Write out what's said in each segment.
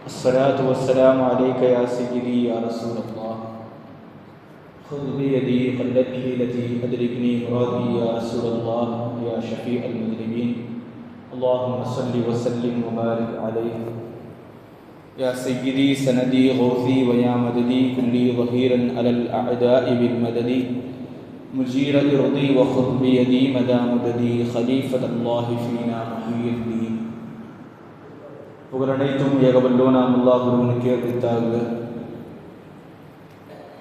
الصلاة والسلام عليك يا سيدي يا رسول الله خذ بيدي قلته التي أدركني مرادي يا رسول الله يا شفيع المذنبين اللهم صل وسلم وبارك عليه يا سيدي سندي غوثي ويا مددي كلي ظهيرا على الأعداء بالمدد مجير إرضي وخذ بيدي مدى مددي خليفة الله فينا محيي الدين புகழனைத்தும் ஏகவல்லோனாம் அல்லாஹ் ஒருவனுக்கே உரித்தாக.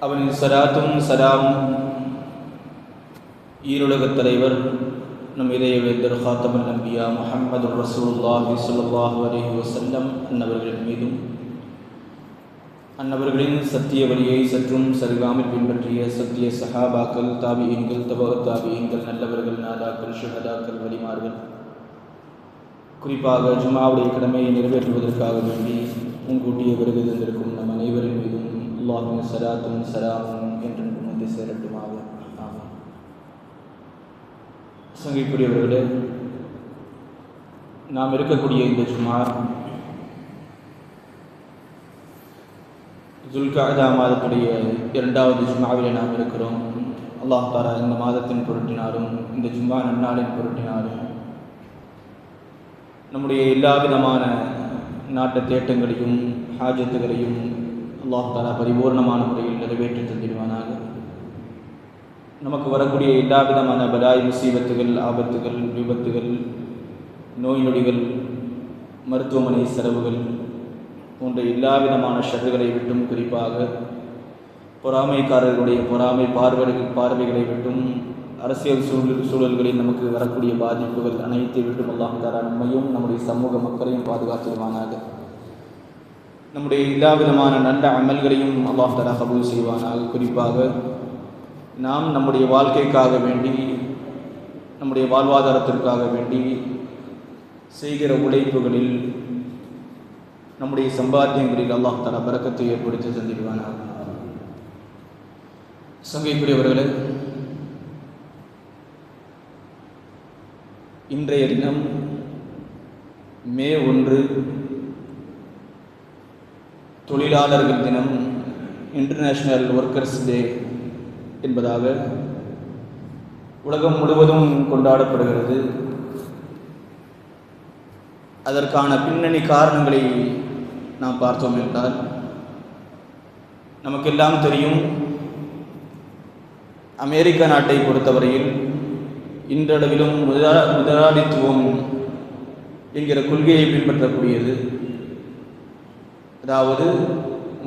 அவனின் சலாத்தும் சலாமும் ஈருலகத் தலைவர் நம் இதய வேந்தர் ஹாத்தமுல் அன்பியா முஹம்மது ரசூலுல்லாஹி ஸல்லல்லாஹு அலைஹி வஸல்லம் அன்னவர்கள் மீதும் அன்னவர்களின் சத்திய வழியை சற்றும் சருகாமல் பின்பற்றிய சத்திய சஹாபாக்கள், தாபியீன்கள், தபஅத் தாபியீன்கள், நல்லவர்கள், நாதாக்கள், ஷுஹதாக்கள், வலிமார்கள், குறிப்பாக ஜும்ஆவுடைய கடமையை நிறைவேற்றுவதற்காக வேண்டி முன்கூட்டிய வருகை தந்திருக்கும் நம் அனைவரின் மீதும் அல்லாஹ்வின் ஸலாத்தும் ஸலாமும் என்றென்றும் வந்து சேரட்டுமாக. ஆமீன். சங்கைக்குரியவர்களே, நாம் இருக்கக்கூடிய இந்த ஜும்ஆ துல்காதா மாதத்துடைய 2வது ஜும்ஆவிலே நாம் இருக்கிறோம். அல்லாஹ் தஆலா இந்த மாதத்தின் பொருட்டினாலும் இந்த ஜும்ஆ நன்னாளின் பொருட்டினாலும் நம்முடைய எல்லா விதமான நாட்டு தேட்டங்களையும் ஹாஜத்துகளையும் அல்லாஹ் தஆலா பரிபூர்ணமான முறையில் நிறைவேற்றி தந்திடுவானாக. நமக்கு வரக்கூடிய எல்லா விதமான பலாய், முசீபத்துகள், ஆபத்துகள், விபத்துகள், நோய் நொடிகள், மருத்துவமனை செலவுகள் போன்ற எல்லா விதமான ஷர்றுகளை விட்டும், குறிப்பாக பொறாமைக்காரர்களுடைய பொறாமை பார்வைகளை விட்டும், அரசியல் சூழல்களில் நமக்கு வரக்கூடிய பாதிப்புகள் அனைத்தை விட்டும் அல்லாஹ் தஆலா நம்மையும் நம்முடைய சமூக மக்களையும் பாதுகாத்துவானாக. நம்முடைய எல்லா விதமான நல்ல அமல்களையும் அல்லாஹ் தஆலா கபூல் செய்வானாக. குறிப்பாக நாம் நம்முடைய வாழ்க்கைக்காக வேண்டி, நம்முடைய வாழ்வாதாரத்திற்காக வேண்டி செய்கிற உழைப்புகளில், நம்முடைய சம்பாத்தியங்களில் அல்லாஹ் தஆலா பரக்கத்தை ஏற்படுத்தி தந்திடுவானாக. சங்கைக்குரியவர்களே, இன்றைய தினம் மே 1 தொழிலாளர்கள் தினம், இன்டர்நேஷ்னல் ஒர்க்கர்ஸ் டே என்பதாக உலகம் முழுவதும் கொண்டாடப்படுகிறது. அதற்கான பின்னணி காரணங்களை நாம் பார்த்தோம் என்றால், நமக்கெல்லாம் தெரியும், அமெரிக்க நாட்டை பொறுத்தவரையில் இன்றளவிலும் முதலாளித்துவம் என்கிற கொள்கையை பின்பற்றக்கூடியது. அதாவது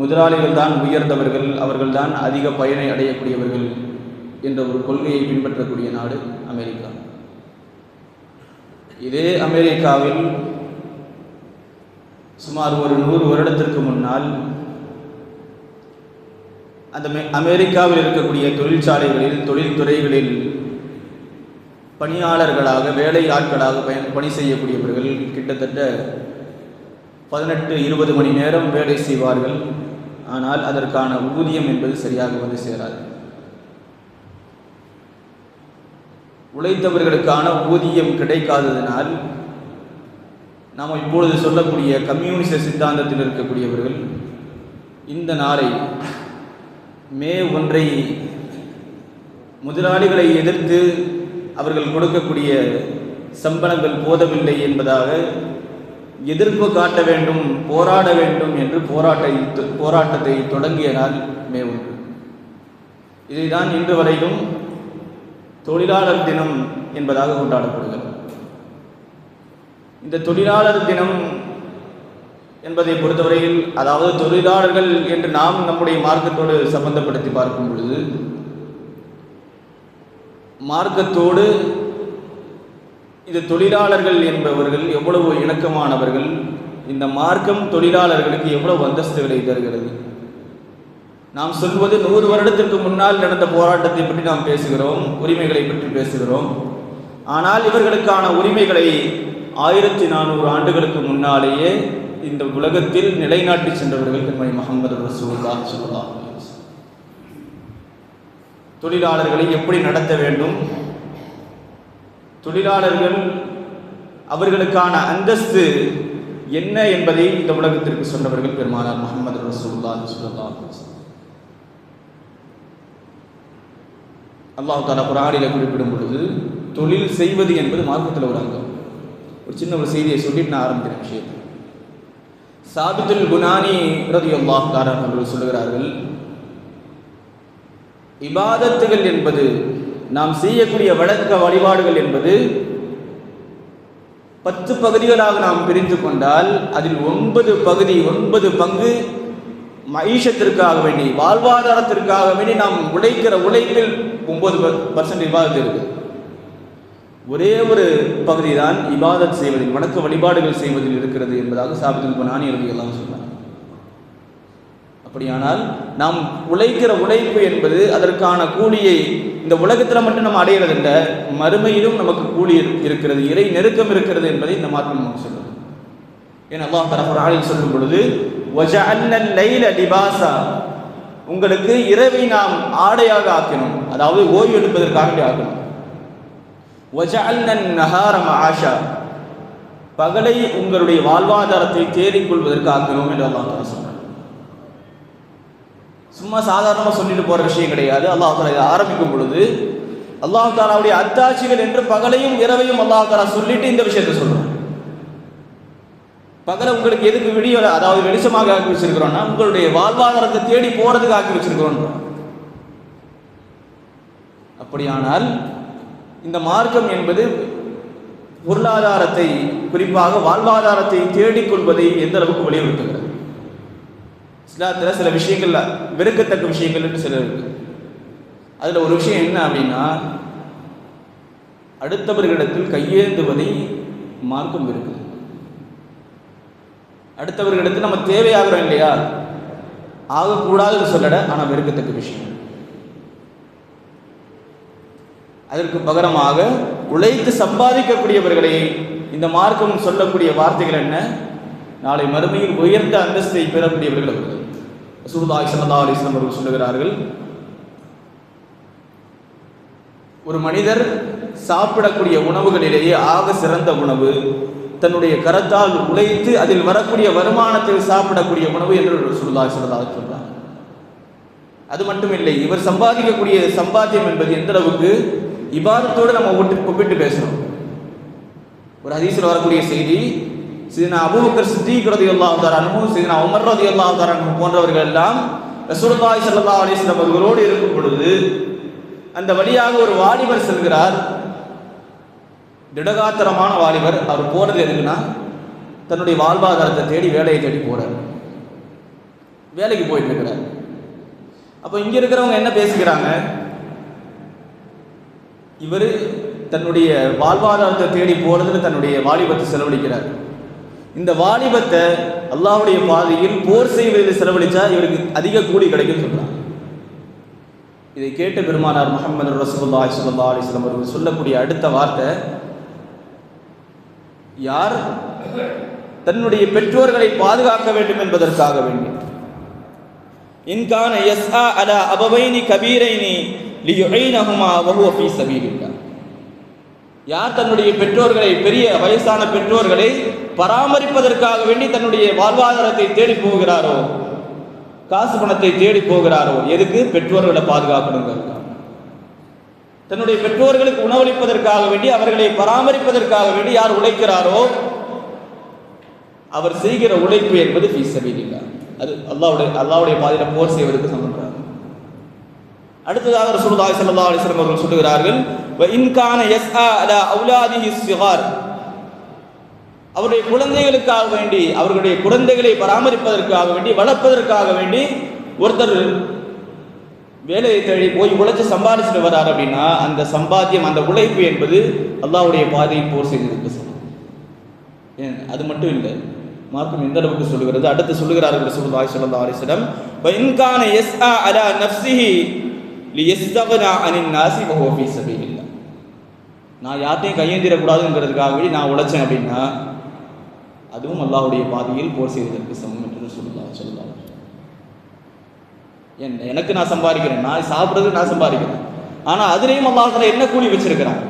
முதலாளிகள் தான் உயர்ந்தவர்கள், அவர்கள்தான் அதிக பயனை அடையக்கூடியவர்கள் என்ற ஒரு கொள்கையை பின்பற்றக்கூடிய நாடு அமெரிக்கா. இதே அமெரிக்காவில் சுமார் ஒரு 100 வருடத்திற்கு முன்னால் அந்த அமெரிக்காவில் இருக்கக்கூடிய தொழிற்சாலைகளில், தொழில்துறைகளில் பணியாளர்களாக, வேலை ஆட்களாக பணி செய்யக்கூடியவர்கள் கிட்டத்தட்ட 18-20 மணி நேரம் வேலை செய்வார்கள். ஆனால் அதற்கான ஊதியம் என்பது சரியாக வந்து சேராது. உழைத்தவர்களுக்கான ஊதியம் கிடைக்காததினால் நாம் இப்பொழுது சொல்லக்கூடிய கம்யூனிச சித்தாந்தத்தில் இருக்கக்கூடியவர்கள் இந்த நாளை, மே 1 முதலாளிகளை எதிர்த்து அவர்கள் கொடுக்கக்கூடிய சம்பளங்கள் போதவில்லை என்பதாக எதிர்ப்பு காட்ட வேண்டும், போராட வேண்டும் என்று போராட்டத்தை தொடங்கிய நாள் மே 1. இதைதான் இன்று வரையிலும் தொழிலாளர் தினம் என்பதாக கொண்டாடப்படுகிறது. இந்த தொழிலாளர் தினம் என்பதை பொறுத்தவரையில், அதாவது தொழிலாளர்கள் என்று நாம் நம்முடைய மார்க்கத்தோடு சம்பந்தப்படுத்தி பார்க்கும் பொழுது, மார்க்கத்தோடு இந்த தொழிலாளர்கள் என்பவர்கள் எவ்வளவு இணக்கமானவர்கள், இந்த மார்க்கம் தொழிலாளர்களுக்கு எவ்வளவு அந்தஸ்துகளை தருகிறது. நாம் சொல்வது 100 வருடத்திற்கு முன்னால் நடந்த போராட்டத்தை பற்றி நாம் பேசுகிறோம், உரிமைகளை பற்றி பேசுகிறோம். ஆனால் இவர்களுக்கான உரிமைகளை 1400 ஆண்டுகளுக்கு முன்னாலேயே இந்த உலகத்தில் நிலைநாட்டி சென்றவர்கள் கண்மணி முஹம்மது ரசூலுல்லாஹி ஸல்லல்லாஹு அலைஹி வஸல்லம். தொழிலாளர்களை எப்படி நடத்த வேண்டும், தொழிலாளர்கள் அவர்களுக்கான அந்தஸ்து என்ன என்பதை இந்த உலகத்திற்கு சொன்னவர்கள் பெருமானார் முஹம்மது ரசூலுல்லாஹி ஸல்லல்லாஹு அலைஹி வஸல்லம். அல்லாஹ் தஆலா குர்ஆனில் குறிப்பிடும் பொழுது தொழில் செய்வது என்பது மார்க்கத்தில் ஒரு அங்கம். ஒரு சின்ன ஒரு செய்தியை சொல்லிட்டு நான் ஆரம்பிக்கிறேன் விஷயத்தை. சாபித்துல் குனானி ரலியல்லாஹு தஆலா அவர்கள் சொல்லுகிறார்கள், இபாதத்துகள் என்பது, நாம் செய்யக்கூடிய வழக்க வழிபாடுகள் என்பது 10 பகுதிகளாக நாம் பிரித்து கொண்டால் அதில் 9 பங்கு மஈஷத்திற்காக வேண்டி, வாழ்வாதாரத்திற்காக வேண்டி நாம் உழைக்கிற உழைப்பில் 9% இபாதத் இருக்கு. ஒரே ஒரு பகுதி தான் இபாதத் செய்வதில், வணக்க வழிபாடுகள் செய்வதில் இருக்கிறது என்பதாக சாபித்துல் குனானி ரலியல்லாஹு சொன்னார். அப்படியானால் நாம் உழைக்கிற உழைப்பு என்பது அதற்கான கூலியை இந்த உலகத்தில் மட்டும் நம்ம அடைகிறதில்லை, மறுமையிலும் நமக்கு கூலி இருக்கிறது, இறை நெருக்கம் இருக்கிறது என்பதை இந்த மார்க்கம் நமக்கு சொல்லுது. ஏன் அல்லாஹ் தஆலா குர்ஆனில் சொல்லும் பொழுது வஜஅல்னல் லைல லிபாஸா, உங்களுக்கு இரவை நாம் ஆடையாக ஆக்கினோம், அதாவது ஓய்வு எடுப்பதற்காக ஆக்கணும். வஜஅல்னன் நஹார மஆஷா, பகலை உங்களுடைய வாழ்வாதாரத்தை தேடிக்கொள்வதற்கு ஆக்கணும் என்று அல்லாஹ் தஆலா சொல்றார். சும்மா சாதாரணமாக சொல்லிட்டு போற விஷயம் கிடையாது. அல்லாஹ் தஆலா இதை ஆரம்பிக்கும் பொழுது அல்லாஹ் தஆலாவுடைய அத்தாட்சிகள் என்று பகலையும் இரவையும் அல்லாஹ் தஆலா சொல்லிட்டு இந்த விஷயத்தை சொல்றான். பகலை உங்களுக்கு எதுக்கு விடிய, அதாவது வெளிச்சமாக ஆக்கி வச்சிருக்கிறோம்னா உங்களுடைய வாழ்வாதாரத்தை தேடி போறதுக்கு ஆக்கி வச்சிருக்கிறோம். அப்படியானால் இந்த மார்க்கம் என்பது பொருளாதாரத்தை, குறிப்பாக வாழ்வாதாரத்தை தேடிக்கொள்வதை எந்த அளவுக்கு வலியுறுத்துகிறது. இஸ்லாத்தில் சில விஷயங்கள்ல வெறுக்கத்தக்க விஷயங்கள் என்று சில இருக்கு. அதில் ஒரு விஷயம் என்ன அப்படின்னா, அடுத்தவர்களிடத்தில் கையேந்துவதை மார்க்கம் இருக்குது. அடுத்தவர்களிடத்தில் நம்ம தேவையாகிறோம் இல்லையா, ஆகக்கூடாதுன்னு சொல்லட, ஆனால் வெறுக்கத்தக்க விஷயம். அதற்கு பகரமாக உழைத்து சம்பாதிக்கக்கூடியவர்களை இந்த மார்க்கம் சொல்லக்கூடிய வார்த்தைகள் என்ன, நாளை மறுமையில் உயர்ந்த அந்தஸ்தை பெறக்கூடியவர்கள் அவர்கள். ரசூலுல்லாஹி ஸல்லல்லாஹு அலைஹி வஸல்லம் அவர்கள் சொல்லுகிறார்கள், ஒரு மனிதர் சாப்பிடக்கூடிய உணவுகளிலேயே ஆக சிறந்த உணவு தன்னுடைய கரத்தால் உழைத்து அதில் வரக்கூடிய வருமானத்தில் சாப்பிடக்கூடிய உணவு என்று ரசூலுல்லாஹி ஸல்லல்லாஹு அலைஹி வஸல்லம் சொல்றார். அது மட்டும் இல்லை, இவர் சம்பாதிக்கக்கூடிய சம்பாத்தியம் என்பது எந்த அளவுக்கு இபாதத்தோடு நம்ம ஒப்பிட்டு பேசணும். ஒரு ஹதீஸில் வரக்கூடிய செய்தி, சையதுனா அபூபக்கர் சித்தீக் ரலியல்லாஹு தஆலா அன்ஹு, சையதுனா உமர் ரலியல்லாஹு தஆலா அன்ஹு போன்றவர்கள் எல்லாம் ரசூலுல்லாஹி ஸல்லல்லாஹு அலைஹி வஸல்லம் அவர்களோடு இருக்கும் பொழுது அந்த வழியாக ஒரு வாலிபர் செல்கிறார். திடகாத்திரமான வாலிபர். அவர் போறது எதுக்குன்னா தன்னுடைய வாழ்வாதாரத்தை தேடி, வேலையை தேடி போறார். வேலைக்கு போயிட்டு இருக்கிறார். அப்போ இங்க இருக்கிறவங்க என்ன பேசிக்கிறாங்க, இவர் தன்னுடைய வாழ்வாதாரத்தை தேடி போறதுல தன்னுடைய வாலிபத்தை செலவழிக்கிறார். இந்த வாலிபத்தை அல்லாஹ்வுடைய பாதையில் போர் செய்வதில் செலவழிச்சா இவருக்கு அதிக கூலி கிடைக்கும் சொல்றாங்க. இதை கேட்ட பெருமானார் முஹம்மது ரசூலுல்லாஹி ஸல்லல்லாஹு அலைஹி வஸல்லம் அவர்கள் சொல்லக்கூடிய அடுத்த வார்த்தை, யார் தன்னுடைய பெற்றோர்களை பாதுகாக்க வேண்டும் என்பதற்காக வேண்டி, இன்கான யஸ்ஆ அலா அபவைனி கபீரைனி லியுஈனஹுமா வஹுவ ஃபீ சபீலில்லாஹ், யார் தன்னுடைய பெற்றோர்களை, பெரிய வயசான பெற்றோர்களை பராமரிப்பதற்காக வேண்டி தன்னுடைய வாழ்வாதாரத்தை தேடி போகிறாரோ, காசு பணத்தை தேடி போகிறாரோ, எதுக்கு? பெற்றோர்களை பாதுகாக்கணுங்கிறதுக்காக. தன்னுடைய பெற்றோர்களுக்கு உணவளிப்பதற்காக வேண்டி, அவர்களை பராமரிப்பதற்காக வேண்டி யார் உழைக்கிறாரோ அவர் செய்கிற உழைப்பு என்பது ஃபீ சபீலில்லாஹ், அது அல்லாஹ்வுடைய பாதையில போர் செய்வதற்கு சமன்றார். அடுத்ததாக ரசூலுல்லாஹி ஸல்லல்லாஹு அலைஹி வஸல்லம் அவர்கள் சொல்லுகிறார்கள், வ இன் கான யஸ்ஆ அலா அவுலாதிஹி ஸிகார், அவருடைய குழந்தைகளுக்காக வேண்டி, அவர்களுடைய குழந்தைகளை பராமரிப்பதற்காக வேண்டி, வளர்ப்பதற்காக வேண்டி ஒருத்தர் வேலையை தேடி போய் உழைச்சு சம்பாதிச்சுட்டு வர்றார் அப்படின்னா அந்த சம்பாத்தியம், அந்த உழைப்பு என்பது அல்லாஹ்வுடைய பாதையில் போர் செய்வதற்கு சமம். அது மட்டும் இல்லை, மார்க்கம் எந்த அளவுக்கு சொல்லுகிறது, அடுத்து சொல்லுகிறார்கள் ரசூலுல்லாஹி ஸல்லல்லாஹு அலைஹி வஸல்லம், வ இன் கான யஸ்ஆ அலா நஃப்ஸிஹி லியஸ்தக்னா அனின் நாஸி வஹுவ ஃபீ சபீலில்லாஹ், நான் யார்ட்டையும் கையேந்திரக்கூடாதுங்கிறதுக்காக வேண்டி நான் உழைச்சேன் அப்படின்னா அதுவும் அல்லாஹ்வுடைய பாதையில் போர் செய்வதற்கு சமம் என்று ரசூலுல்லாஹி ஸல்லல்லாஹு அலைஹி வஸல்லம். எனக்கு நான் சம்பாதிக்கிறேன், நான் சாப்பிட்றதுக்கு நான் சம்பாதிக்கிறேன், ஆனால் அதுலேயும் அல்லாஹ் தஆலா என்ன கூலி வச்சிருக்கிறான்.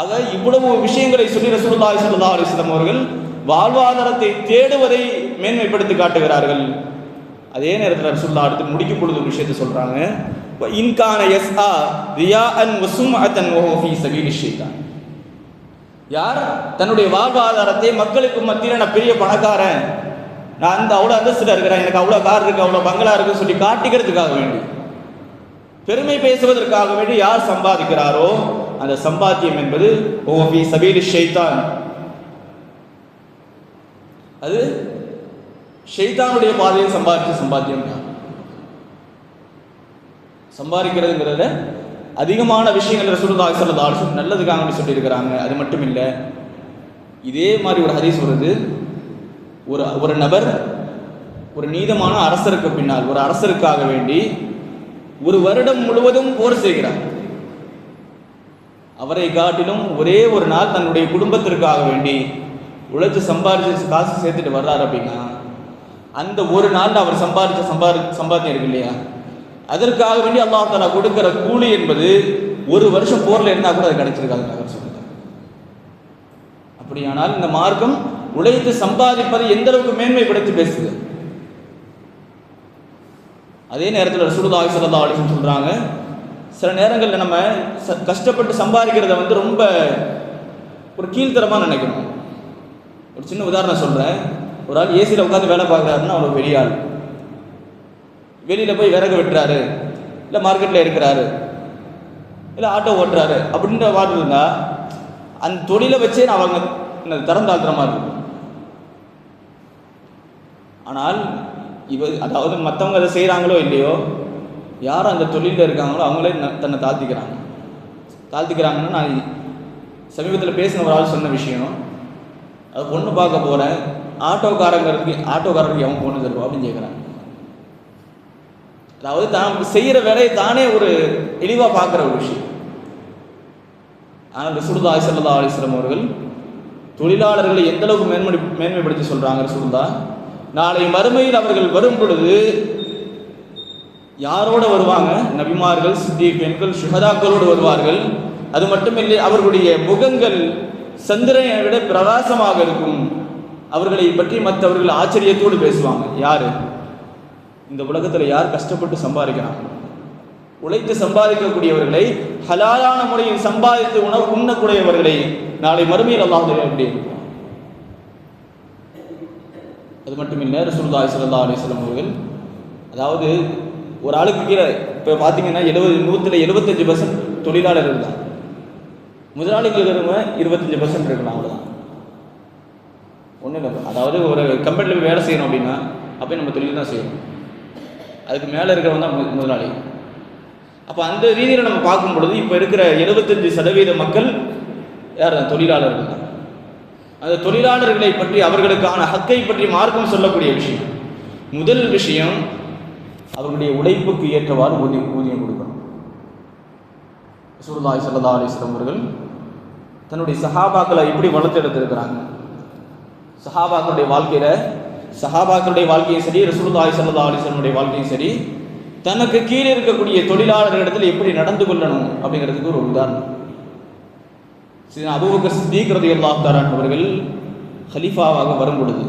ஆக இவ்வளவு விஷயங்களை சொல்லி ரசூலுல்லாஹி ஸல்லல்லாஹு அலைஹி வஸல்லம் அவர்கள் வாழ்வாதாரத்தை தேடுவதை மேன்மைப்படுத்தி காட்டுகிறார்கள். அதே நேரத்தில் ரசூலுல்லாஹ் அடுத்து முடிக்கும் பொழுது ஒரு விஷயத்தை சொல்றாங்க, இன்கான யஸ்ஆ ரியாஅன் வ சும்அத்தன் வ ஹுவ ஃபீ சபீலிஷ் ஷைத்தான். யார் தன்னுடைய வாழ்வாதாரத்தை மக்களுக்கு மத்தியில் நான் பெரிய பணக்காரன், நான் அந்த அவ்வளோ அந்தஸ்தில் இருக்கிறேன், எனக்கு அவ்வளோ கார் இருக்கு, அவ்வளோ பங்களா இருக்குன்னு சொல்லி காட்டிக்கிறதுக்காக வேண்டி, பெருமை பேசுவதற்காக வேண்டி யார் சம்பாதிக்கிறாரோ அந்த சம்பாத்தியம் என்பது ஹுவ ஃபீ சபீலிஷ் ஷைத்தான், அது ஷைத்தானுடைய பாதையில் சம்பாதிச்ச சம்பாத்தியம் தான். சம்பாதிக்கிறதுங்கிறத அதிகமான விஷயங்கள் ரசூலுல்லாஹி ஸல்லல்லாஹு அலைஹி வஸல்லம் நல்லதுக்காக சொல்லியிருக்கிறாங்க. அது மட்டும் இல்லை, இதே மாதிரி ஒரு ஹதீஸ் வருது, ஒரு நபர் ஒரு நீதமான அரசருக்கு பின்னால், ஒரு அரசருக்காக வேண்டி ஒரு வருடம் முழுவதும் போர் செய்கிறார். அவரை காட்டிலும் ஒரே ஒரு நாள் தன்னுடைய குடும்பத்திற்காக வேண்டி உழைச்சு சம்பாதிச்சு காசு சேர்த்துட்டு வர்றாரு அப்படின்னா, அந்த ஒரு நாள் அவர் சம்பாதிச்ச சம்பாத்தியம் இருக்கு இல்லையா, அதற்காக வேண்டி அல்லாஹ் தஆலா கொடுக்கிற கூலி என்பது ஒரு வருஷம் போர்ல இருந்தா கூட அது கிடைச்சிருக்காது அவர் சொல்லுங்க. அப்படியானால் இந்த மார்க்கம் உழைத்து சம்பாதிப்பதை எந்த அளவுக்கு மேன்மைப்படுத்தி பேசுது. அதே நேரத்தில் ரசூலுல்லாஹி ஸல்லல்லாஹு அலைஹி வஸல்லம் சொல்றாங்க, சில நேரங்களில் நம்ம கஷ்டப்பட்டு சம்பாதிக்கிறத ரொம்ப ஒரு கீழ்த்தரமாக நினைக்கணும். ஒரு சின்ன உதாரணம் சொல்றேன். ஒரு ஆள் ஏசியில் உட்காந்து வேலை பார்க்குறாருன்னா அவர் பெரிய ஆள், வெளியில் போய் விறகு வெட்டுறாரு, இல்லை மார்க்கெட்டில் இருக்கிறாரு, இல்லை ஆட்டோ ஓட்டுறாரு அப்படின்ற வார்த்தை இருந்தால் அந்த தொழிலை வச்சே நான் அவங்க தரம் தாழ்த்துற மாதிரி இருக்கும். ஆனால் அதாவது மற்றவங்க அதை செய்கிறாங்களோ இல்லையோ, யார் அந்த தொழிலில் இருக்காங்களோ அவங்களே தன்னை தாழ்த்திக்கிறாங்கன்னா, நான் சமீபத்தில் பேசின ஒரு ஆள் சொன்ன விஷயம், அது பொண்ணு பார்க்க போகிறேன், ஆட்டோக்காரருக்கு அவன் பொண்ணு தருவா அப்படின்னு கேட்குறாங்க. அதாவது தான் செய்கிற வேலையை தானே ஒரு இழிவாக பார்க்குற ஒரு விஷயம். ஆனால் ரசூலுல்லாஹி ஸல்லல்லாஹு அலைஹி வஸல்லம் அவர்கள் தொழிலாளர்களை எந்த அளவுக்கு மேன்மைப்படுத்தி சொல்கிறாங்க. ரசூலுல்லாஹ் நாளை மறுமையில் அவர்கள் வரும் பொழுது யாரோடு வருவாங்க? நபிமார்கள், சித்தீகீன்கள், ஷுஹதாக்களோடு வருவார்கள். அது மட்டுமில்லை, அவர்களுடைய முகங்கள் சந்திரனை விட பிரகாசமாக இருக்கும். அவர்களை பற்றி மற்றவர்கள் ஆச்சரியத்தோடு பேசுவாங்க. யாரு இந்த உலகத்தில் யார் கஷ்டப்பட்டு சம்பாதிக்கிறாங்க, உழைத்து சம்பாதிக்கக்கூடியவர்களை, ஹலாலான முறையில் சம்பாதித்து உண்ணக்கூடியவர்களை நாளை மறுமையில் அல்லாஹ் எப்படி இருக்கும். அது மட்டும் இல்லை, ரசூலுல்லாஹி ஸல்லல்லாஹு அலைஹி வஸல்லம் அவர்கள், அதாவது ஒரு ஆளுக்கு கீழே இப்போ பார்த்தீங்கன்னா 175% தொழிலாளர்கள் தான், முதலாளிகள் இருக்கிறவங்க 25% இருக்கலாம், அவ்வளோதான். ஒன்றும் இல்லை. அதாவது ஒரு கம்பெனியில் போய் வேலை செய்யணும் அப்படின்னா அப்போ நம்ம தொழில் தான் செய்யணும், அதுக்கு மேலே இருக்கிறவங்க தான் முதலாளி. அப்போ அந்த ரீதியில் நம்ம பார்க்கும் பொழுது இப்போ இருக்கிற 75% மக்கள் யார் தான்? தொழிலாளர்கள் தான். அந்த தொழிலாளர்களை பற்றி, அவர்களுக்கான ஹக்கை பற்றி மார்க்கம் சொல்லக்கூடிய விஷயம், முதல் விஷயம் அவர்களுடைய உழைப்புக்கு ஏற்றவாறு ஊதியம் கொடுக்கணும். ரசூலுல்லாஹி ஸல்லல்லாஹு அலைஹி வஸல்லம் அவர்கள் தன்னுடைய சஹாபாக்களை எப்படி வளர்த்தெடுத்திருக்கிறாங்க. சஹாபாக்களுடைய வாழ்க்கையும் சரி, ரசூலுல்லாஹி ஸல்லல்லாஹு அலைஹி வஸல்லம் வாழ்க்கையும் சரி, தனக்கு கீழே இருக்கக்கூடிய தொழிலாளர்களிடத்தில் எப்படி நடந்து கொள்ளணும் அப்படிங்கிறதுக்கு ஒரு உதாரணம். அபூபக்கர் சித்தீக் ரலியல்லாஹு தஆலா அவர்கள் ஹலீஃபாவாக வரும் பொழுது,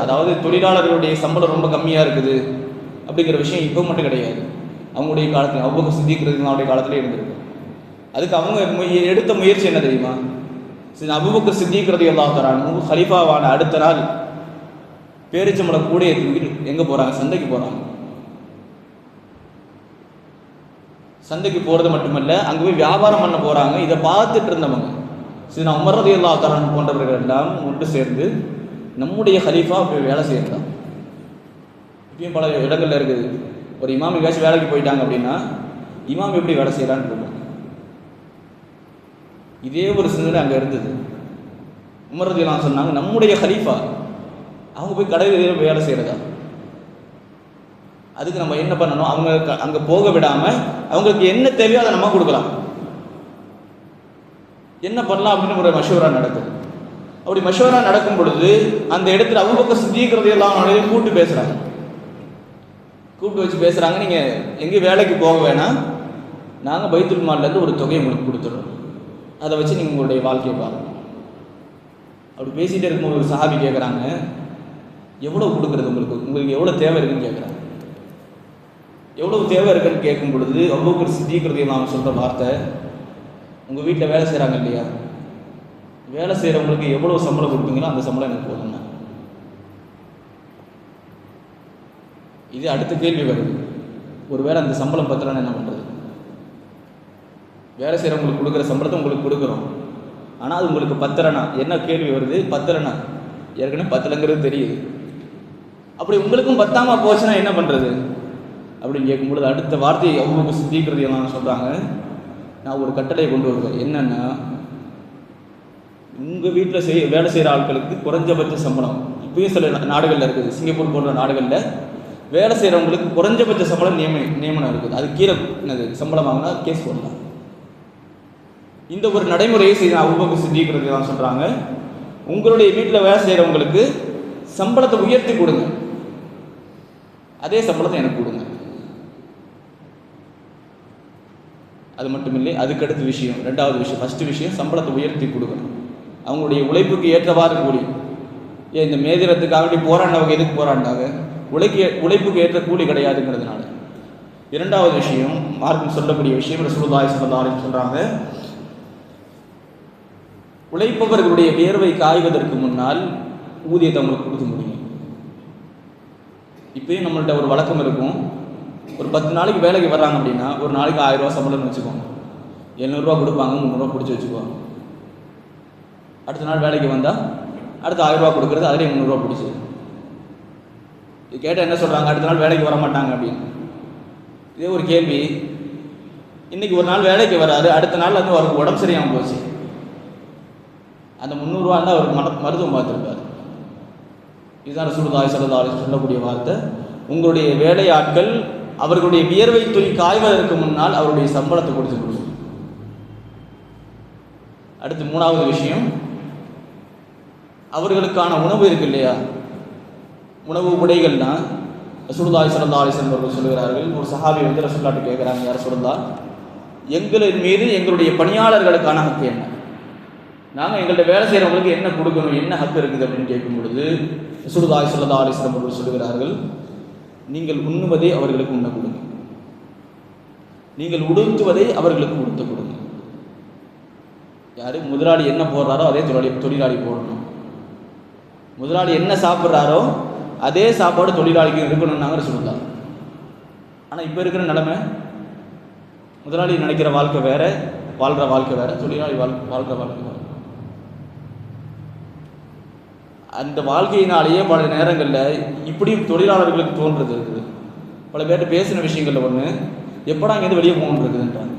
அதாவது தொழிலாளர்களுடைய சம்பளம் ரொம்ப கம்மியாக இருக்குது அப்படிங்கிற விஷயம் இப்போ மட்டும் கிடையாது, அவங்களுடைய காலத்தில், அபூபக்கர் சித்தீக் ரலியல்லாஹு காலத்திலே இருந்திருக்கு. அதுக்கு அவங்க எடுத்த முயற்சி என்ன தெரியுமா? அபூபக்கர் சித்தீக் ரலியல்லாஹு தஆலா ஹலீஃபாவான அடுத்த நாள் பேரிச்சம்பளம் கூட எங்கே போகிறாங்க? சந்தைக்கு போகிறாங்க. சந்தைக்கு போகிறது மட்டுமல்ல, அங்கே போய் வியாபாரம் பண்ண போகிறாங்க. இதை பார்த்துட்டு இருந்தவங்க உமர் ரலியல்லாஹு தஆலா போன்றவர்கள் எல்லாம் ஒன்று சேர்ந்து, நம்முடைய ஹலீஃபா போய் வேலை செய்யலாம். இப்பயும் பல இடங்கள்ல இருக்குது. ஒரு இமாம் எங்கேயாச்சும் வேலைக்கு போயிட்டாங்க அப்படின்னா இமாம் எப்படி வேலை செய்யலான்னு இருப்பாங்க. இதே ஒரு சிந்தனை அங்கே இருந்தது. உமர் ரலியல்லாஹு சொன்னாங்க, நம்முடைய ஹலீஃபா அவங்க போய் கடையில் வேலை செய்கிறதா? அதுக்கு நம்ம என்ன பண்ணணும்? அவங்க அங்கே போக விடாமல் அவங்களுக்கு என்ன தேவையோ அதை நம்ம கொடுக்கலாம். என்ன பண்ணலாம் அப்படின்னு ஒரு மஷூரா நடக்குது. அப்படி மஷூரா நடக்கும் பொழுது அந்த இடத்துல அபூபக்கர் சித்தீக் ரலியல்லாஹு அன்ஹு கூப்பிட்டு வச்சு பேசுகிறாங்க, நீங்கள் எங்கேயும் வேலைக்கு போக வேணாம், நாங்கள் பைத்துல் மால்லேருந்து ஒரு தொகையை உங்களுக்கு கொடுத்துடுறோம். அதை வச்சு நீங்கள் உங்களுடைய வாழ்க்கையை பாருங்கள். அப்படி பேசிகிட்டே இருக்கும்போது ஒரு சஹாபி கேட்குறாங்க, எவ்வளோ கொடுக்குறது உங்களுக்கு எவ்வளோ தேவை இருக்குன்னு கேட்குறாங்க. எவ்வளோ தேவை இருக்குன்னு கேட்கும் பொழுது அபூபக்கர் சித்தீக் ரலியல்லாஹு அன்ஹு சொல்கிற வார்த்தை, உங்கள் வீட்டில் வேலை செய்கிறாங்க இல்லையா, வேலை செய்கிறவங்களுக்கு எவ்வளோ சம்பளம் கொடுப்பீங்களோ அந்த சம்பளம் எனக்கு போதுங்க. இது அடுத்த கேள்வி வருது, ஒருவேளை அந்த சம்பளம் பத்தலைன்னு என்ன பண்ணுறது? வேலை செய்கிறவங்களுக்கு கொடுக்குற சம்பளத்தை உங்களுக்கு கொடுக்குறோம், ஆனால் அது உங்களுக்கு பத்தலைனா என்ன கேள்வி வருது? பத்தலைனா ஏற்கனவே பத்தலைங்கிறது தெரியுது, அப்படி உங்களுக்கும் பத்தாமல் போச்சுன்னா என்ன பண்ணுறது அப்படின்னு கேட்கும்பொழுது அடுத்த வார்த்தையை அபூபக்கர் சித்தீக் ரலியல்லாஹு அன்ஹு சொல்கிறாங்க, நான் ஒரு கட்டளையை கொண்டு வருவேன். என்னென்னா, உங்கள் வீட்டில் வேலை செய்கிற ஆட்களுக்கு குறைஞ்சபட்ச சம்பளம், இப்பயும் சில நாடுகளில் இருக்குது, சிங்கப்பூர் போன்ற நாடுகளில் வேலை செய்கிறவங்களுக்கு குறைஞ்சபட்ச சம்பளம் நியமனம் இருக்குது. அது கீழே என்னது சம்பளம் வாங்கினா கேஸ் போடலாம். இந்த ஒரு நடைமுறையை செய்த அபூபக்கர் சித்தீக் ரலியல்லாஹு அன்ஹு சொல்கிறாங்க, உங்களுடைய வீட்டில் வேலை செய்கிறவங்களுக்கு சம்பளத்தை உயர்த்தி கொடுங்க, அதே சம்பளத்தை எனக்கு கொடுங்க. அது மட்டும் இல்லை, அதுக்கடுத்த விஷயம், ரெண்டாவது விஷயம், ஃபஸ்ட்டு விஷயம் சம்பளத்தை உயர்த்தி கொடுக்கணும். அவங்களுடைய உழைப்புக்கு ஏற்றவாறு கூலி. ஏன் இந்த மேதிரத்துக்காக வேண்டி போராடினவங்க எதுக்கு போராடினாங்க? உழைப்புக்கு ஏற்ற கூலி கிடையாதுங்கிறதுனால. இரண்டாவது விஷயம், மார்க்கம் சொல்லக்கூடிய விஷயம், ரசூலுல்லாஹி ஸல்லல்லாஹு அலைஹி வஸல்லம் சொல்கிறாங்க, உழைப்பவர்களுடைய வியர்வை காய்வதற்கு முன்னால் ஊதியத்தை அவங்களுக்கு கொடுக்க முடியும். இப்பயும் நம்மள்ட்ட ஒரு வழக்கம் இருக்கும், ஒரு 10 நாளைக்கு வேலைக்கு வர்றாங்க அப்படின்னா ஒரு நாளைக்கு 1000 ரூபா சம்பளம்னு வச்சுக்கோங்க, 700 ரூபா கொடுப்பாங்க, 300 ரூபா பிடிச்சி வச்சுக்குவாங்க. அடுத்த நாள் வேலைக்கு வந்தால் அடுத்த 1000 ரூபா கொடுக்குறது, அதிலே 300 ரூபா பிடிச்சி. இது கேட்டால் என்ன சொல்கிறாங்க? அடுத்த நாள் வேலைக்கு வர மாட்டாங்க அப்படின்னு. இதே ஒரு கேள்வி, இன்றைக்கி ஒரு நாள் வேலைக்கு வராது, அடுத்த நாள் வந்து அவருக்கு உடம்பு சரியாமல் போச்சு, அந்த 300 ரூபா இருந்தால் அவருக்கு மருத்துவம் பார்த்துருப்பார். இதுதான் ரசூலுல்லாஹி ஸல்லல்லாஹு அலைஹி வஸல்லம் சொல்லக்கூடிய வார்த்தை, உங்களுடைய வேலையாட்கள் அவர்களுடைய வியர்வை துளி காய்வதற்கு முன்னால் அவருடைய சம்பளத்தை கொடுத்து கொடுக்கும். அடுத்து மூணாவது விஷயம், அவர்களுக்கான உணவு இருக்கு இல்லையா, உணவு உடைகள்னா ரசூலுல்லாஹி ஸல்லல்லாஹு அலைஹி வஸல்லம் அவர்கள் சொல்கிறார்கள், ஒரு சஹாபி வந்து ரசூலுல்லாஹ்ட்ட கேட்குறாங்க, யார் ரசூலுல்லாஹ், எங்களின் மீது எங்களுடைய பணியாளர்களுக்கான ஹக்கு என்ன, நாங்கள் எங்கள்கிட்ட வேலை செய்கிறவங்களுக்கு என்ன கொடுக்கணும், என்ன ஹக்கு இருக்குது அப்படின்னு கேட்கும் பொழுது ரசூலுல்லாஹி ஸல்லல்லாஹு அலைஹி வஸல்லம் அவர்கள் சொல்கிறார்கள், நீங்கள் உண்ணுவதை அவர்களுக்கு உண்ண கொடுங்க, நீங்கள் உடுத்துவதை அவர்களுக்கு உடுத்த கொடுங்க. யார் முதலாளி என்ன போடுறாரோ அதே தொழிலாளி போடணும், முதலாளி என்ன சாப்பிட்றாரோ அதே சாப்பாடு தொழிலாளிக்கு இருக்கணும்னாங்க ரசூலுல்லாஹ். ஆனால் இப்போ இருக்கிற நிலைமை, முதலாளி நினைக்கிற வாழ்க்கை வேற, வாழ்கிற வாழ்க்கை வேற, தொழிலாளி வாழ்கிற வாழ்க்கை வேற. அந்த வாழ்க்கையினாலேயே பல நேரங்களில் இப்படியும் தொழிலாளர்களுக்கு தோன்றது இருக்குது. பல பேர்கிட்ட பேசின விஷயங்களில் ஒன்று, எப்படா இங்கேருந்து வெளியே போகணும் இருக்குதுன்றாங்க.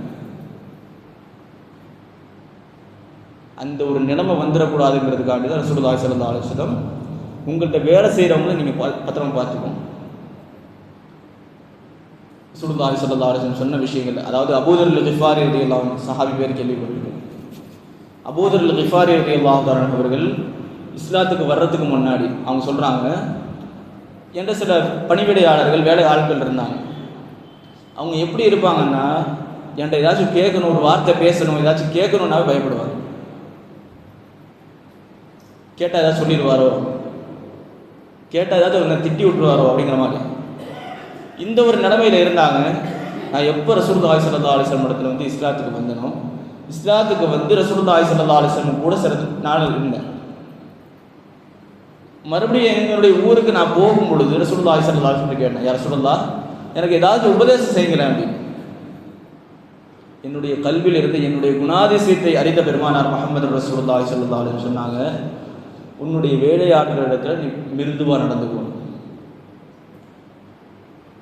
அந்த ஒரு நிலைமை வந்துடக்கூடாதுங்கிறதுக்காண்டி தான் ரசூலுல்லாஹி ஸல்லல்லாஹு அலைஹி வஸல்லம் உங்கள்கிட்ட வேலை செய்கிறவங்கள நீங்கள் பத்திரமா பார்த்துக்கோங்க. ரசூலுல்லாஹி ஸல்லல்லாஹு அலைஹி வஸல்லம் சொன்ன விஷயங்கள், அதாவது அபூதர் கிஃபாரி ரலியல்லாஹு அன்ஹு சஹாபி பேர் கேள்விப்பட்டிருக்கோம். அபூதர் கிஃபாரி ரலியல்லாஹு அன்ஹு அவர்கள் இஸ்லாத்துக்கு வர்றதுக்கு முன்னாடி அவங்க சொல்கிறாங்க, என்ற சில பணிவிடையாளர்கள் வேலை ஆட்கள் இருந்தாங்க. அவங்க எப்படி இருப்பாங்கன்னா, என்கிட்ட ஏதாச்சும் கேட்கணும், ஒரு வார்த்தை பேசணும், ஏதாச்சும் கேட்கணுன்னாவே பயப்படுவார். கேட்டால் ஏதாச்சும் சொல்லிடுவாரோ, கேட்டால் ஏதாச்சும் திட்டி விட்டுருவாரோ அப்படிங்கிற மாதிரி இந்த ஒரு நிலைமையில் இருந்தாங்க. நான் எப்போ ரசூலுல்லாஹி ஸல்லல்லாஹு அலைஹி வஸல்லம் இடத்துல வந்து இஸ்லாத்துக்கு வந்தனோ, இஸ்லாத்துக்கு வந்து ரசூலுல்லாஹி ஸல்லல்லாஹு அலைஹி வஸல்லம் கூட சில நாள் இருந்தேன். மறுபடியும் எங்களுடைய ஊருக்கு நான் போகும் பொழுது ரசூலுல்லாஹி ஸல்லல்லாஹு அலைஹி வஸல்லம் கேட்டேன், யார் ரசூலுல்லாஹ், எனக்கு ஏதாவது உபதேசம் செய்யுங்களேன் அப்படின்னு. என்னுடைய கல்வியில் இருந்து என்னுடைய குணாதிசயத்தை அறிந்த பெருமானார் முஹம்மது ரசூலுல்லாஹி ஸல்லல்லாஹு அலைஹி வஸல்லம் சொன்னாங்க, உன்னுடைய வேலையாட்களிடத்தில் நீ மிருதுவாக நடந்துக்கணும்,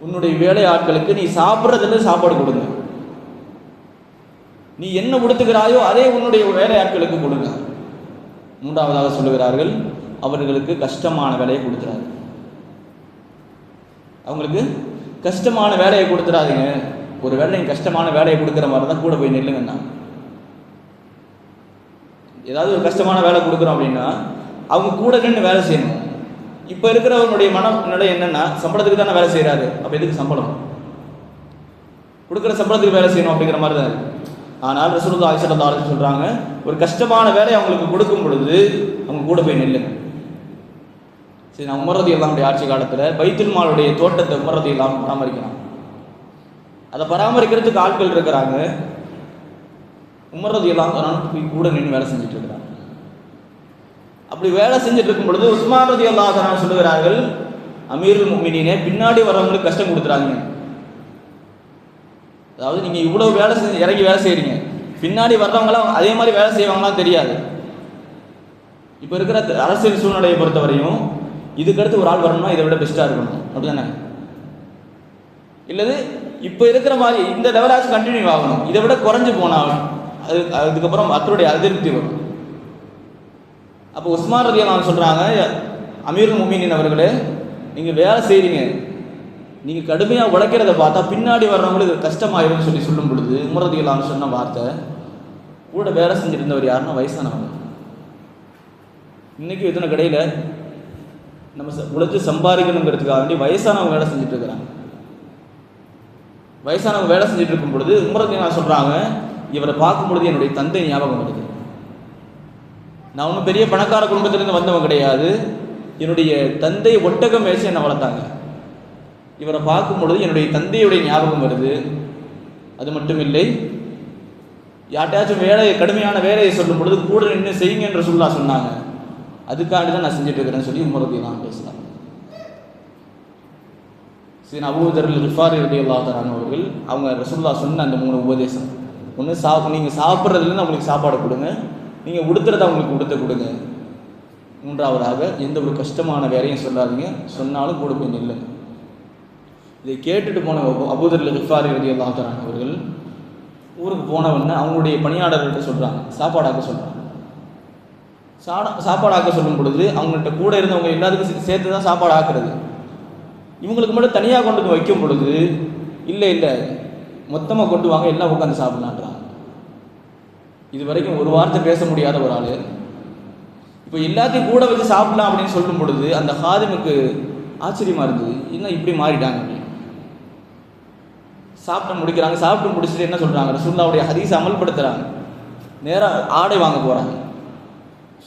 உன்னுடைய வேலையாட்களுக்கு நீ சாப்பிட்றதுல சாப்பாடு கொடுங்க, நீ என்ன உடுத்துகிறாயோ அதே உன்னுடைய வேலையாட்களுக்கு கொடுங்க. மூன்றாவதாக சொல்லுகிறார்கள், அவர்களுக்கு கஷ்டமான வேலையை கொடுத்துறாரு, அவங்களுக்கு கஷ்டமான வேலையை கொடுத்துறாதீங்க. ஒரு வேலை நீங்கள் கஷ்டமான வேலையை கொடுக்குற மாதிரி தான் கூட போய் நில்லுங்கண்ணா. ஏதாவது ஒரு கஷ்டமான வேலை கொடுக்குறோம் அப்படின்னா அவங்க கூட நின்று வேலை செய்யணும். இப்போ இருக்கிறவங்களுடைய மனநிலை என்னென்னா, சம்பளத்துக்கு தானே வேலை செய்கிறாரு, அப்போ எதுக்கு சம்பளம், கொடுக்குற சம்பளத்துக்கு வேலை செய்யணும் அப்படிங்கிற மாதிரி தான் இருக்குது. ஆனால் ரசூலுல்லாஹி ஸல்லல்லாஹு அலைஹி வஸல்லம் சொல்கிறாங்க, ஒரு கஷ்டமான வேலையை அவங்களுக்கு கொடுக்கும் பொழுது அவங்க கூட போய் நில்லுங்க. சரி, நான் உமர் ரலியல்லாஹு ஆட்சி காலத்தில் பைத்துல் மாலுடைய தோட்டத்தை உமர் ரலியல்லாஹு பராமரிக்கிறாங்க. அதை பராமரிக்கிறதுக்கு ஆட்கள் இருக்கிறாங்க. உமர் ரலியல்லாஹு கூட நின்று வேலை செஞ்சுட்டு இருக்கிறாங்க. அப்படி வேலை செஞ்சுட்டு இருக்கும் பொழுது உஸ்மான் ரலியல்லாஹு சொல்லுகிறார்கள், அமீருல் முஃமினீனே, பின்னாடி வரவங்களுக்கு கஷ்டம் கொடுத்துறாங்க. அதாவது நீங்கள் இவ்வளோ வேலை செஞ்சு இறங்கி வேலை செய்கிறீங்க, பின்னாடி வர்றவங்களாம் அதே மாதிரி வேலை செய்வாங்களாம் தெரியாது. இப்போ இருக்கிற அரசியல் சூழ்நிலையை பொறுத்தவரையும் இதுக்கடுத்து ஒரு ஆள் வரணும்னா இதை விட பெஸ்ட்டாக இருக்கணும், அப்படி தானே? இல்லது இப்போ இருக்கிற மாதிரி இந்த லெவலாச்சும் கண்டினியூ ஆகணும், இதை விட குறைஞ்சு போனால் அதுக்கப்புறம் மக்களுடைய அதிருப்தி வரும். அப்போ உஸ்மான் ரலியல்லாஹு சொல்கிறாங்க, அமீருல் முஃமினீன் அவர்களே, நீங்கள் வேலை செய்கிறீங்க, நீங்கள் கடுமையாக உழைக்கிறத பார்த்தா பின்னாடி வர்றவங்களுக்கு கஷ்டமாயிரும்னு சொல்லும் பொழுது உமர் ரலியல்லாஹு சொன்ன வார்த்தை, கூட வேலை செஞ்சுட்டு இருந்தவர் யாருன்னா வயசானவங்க. இன்றைக்கி எத்தனை கடையில் நம்ம உழைச்சி சம்பாதிக்கணுங்கிறதுக்காக வேண்டி வயசானவங்க வேலை செஞ்சுட்டு இருக்கிறாங்க. வயசானவங்க வேலை செஞ்சுட்டு இருக்கும் பொழுது உமர் ரலியல்லாஹு சொல்கிறாங்க, இவரை பார்க்கும் பொழுது என்னுடைய தந்தை ஞாபகம் வருது. நான் ஒன்றும் பெரிய பணக்கார குடும்பத்திலேருந்து வந்தவன் கிடையாது, என்னுடைய தந்தை ஒட்டகம் மேய்ச்சி என்னை வளர்த்தாங்க. இவரை பார்க்கும் பொழுது என்னுடைய தந்தையுடைய ஞாபகம் வருது. அது மட்டும் இல்லை, யார்ட்டையாச்சும் கடுமையான வேலையை சொல்லும் பொழுது கூட நின்று செய்யுங்க என்று சொன்னாங்க. அதுக்காண்டி தான் நான் செஞ்சுட்டு இருக்கிறேன்னு சொல்லி உமர் ரலியல்லாஹு பேசினாங்க. சரி, அபூதர் கிஃபாரி ரலியல்லாஹு தஆலா அவர்கள் அவங்க ரசூலுல்லாஹ் சொன்ன அந்த 3 உபதேசம், ஒன்று நீங்கள் சாப்பிட்றதுலேருந்து அவங்களுக்கு சாப்பாடு கொடுங்க, நீங்கள் உடுத்துறதை அவங்களுக்கு உடுத்த கொடுங்க. மூன்றாவதாக எந்த ஒரு கஷ்டமான வேலையும் சொல்லாதீங்க, சொன்னாலும் கூட போய் நில்லுங்க. இதை கேட்டுட்டு போன அபூதர் கிஃபாரி ரலியல்லாஹு தஆலா அவர்கள் ஊருக்கு போனவொடனே அவங்களுடைய பணியாளர்கள்ட்ட சொல்கிறாங்க, சாப்பாடாக்க சொல்கிறாங்க. சாப்பாடாக்க சொல்லும் பொழுது அவங்கள்ட்ட கூட இருந்தவங்க எல்லாத்துக்கும் சேர்த்து தான் சாப்பாடு ஆக்குறது. இவங்களுக்கு மட்டும் தனியாக கொண்டு வந்து வைக்கும் பொழுது இல்லை மொத்தமாக கொண்டு வாங்க, எல்லாம் உட்காந்து சாப்பிடலான்றாங்க. இது வரைக்கும் ஒரு வார்த்தை பேச முடியாத ஒரு ஆள் இப்போ எல்லாத்தையும் கூட வச்சு சாப்பிடலாம் அப்படின்னு சொல்லும் பொழுது அந்த ஹாதிமுக்கு ஆச்சரியமாக இருந்தது, இன்னும் இப்படி மாறிட்டாங்க அப்படின்னு. சாப்பிட்டு முடிக்கிறாங்க. சாப்பிட்டு முடிச்சுட்டு என்ன சொல்கிறாங்க, ரசூலுல்லாஹ்வுடைய ஹதீஸை அமல்படுத்துகிறாங்க. நேராக ஆடை வாங்க போகிறாங்க.